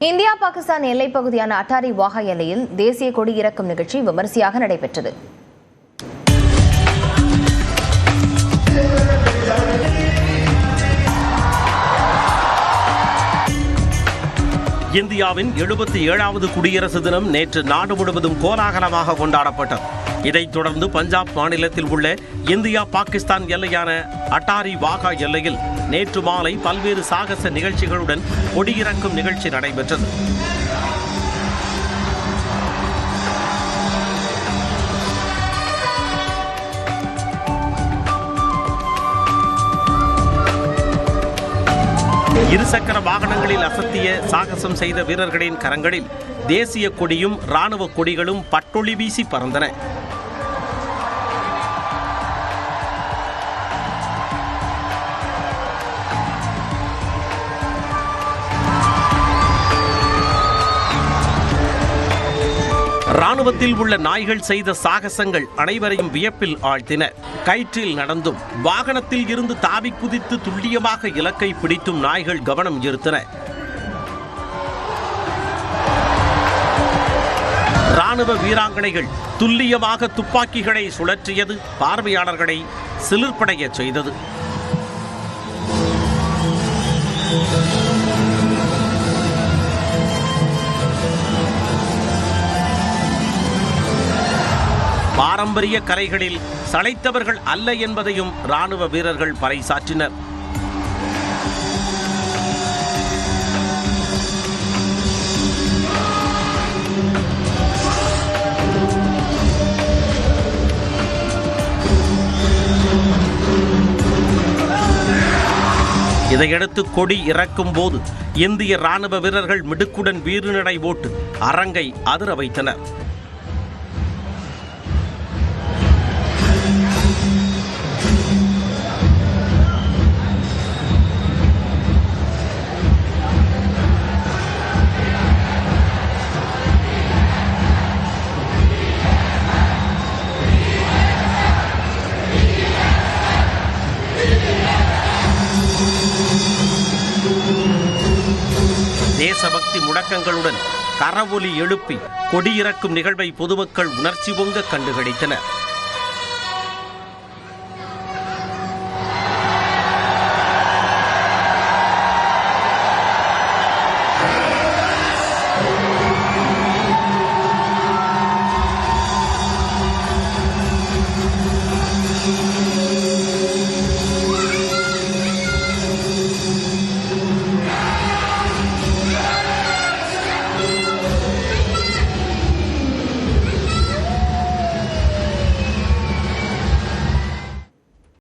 India Pakistan எல்லைப் பகுதியான அட்டாரி வாகா எல்லையில் தேசிய கொடி இறக்கும் நிகழ்ச்சி விமரிசையாக நடைபெற்றது. இந்தியாவின் 77வது குடியரசு தினம் நேற்று நாடு முழுவதும் கோலாகலமாக கொண்டாடப்பட்டது. இதைத் தொடர்ந்து பஞ்சாப் மாநிலத்தில் உள்ள இந்தியா பாகிஸ்தான் எல்லையான அட்டாரி வாகா எல்லையில் நேற்று மாலை பல்வேறு சாகச நிகழ்ச்சிகளுடன் கொடியிறக்கும் நிகழ்ச்சி நடைபெற்றது. இருசக்கர வாகனங்களில் அசத்திய சாகசம் செய்த வீரர்களின் கரங்களில் தேசிய கொடியும் ராணுவ கொடிகளும் பட்டொளி வீசி பறந்தன. ராணுவத்தில் உள்ள நாய்கள் செய்த சாகசங்கள் அனைவரையும் வியப்பில் ஆழ்த்தின. கயிற்றில் நடந்தும் வாகனத்தில் இருந்து தாவி குதித்து துல்லியமாக இலக்கை பிடித்தும் நாய்கள் கவனம் ஈர்த்தன. ராணுவ வீராங்கனைகள் துல்லியமாக துப்பாக்கிகளை சுழற்றியது பார்வையாளர்களை சிலிர்ப்படைய செய்தது. பாரம்பரிய கலைகளில் சளைத்தவர்கள் அல்ல என்பதையும் ராணுவ வீரர்கள் பறைசாற்றினர். இதையடுத்து கொடி இறக்கும் போது இந்திய ராணுவ வீரர்கள் மிடுக்குடன் வீறுநடை போட்டு அரங்கை அதிர வைத்தனர். தேசபக்தி முழக்கங்களுடன் கரவொலி எழுப்பி கொடியிறக்கும் நிகழ்வை பொதுமக்கள் உணர்ச்சி பொங்க கண்டுகளித்தனர்.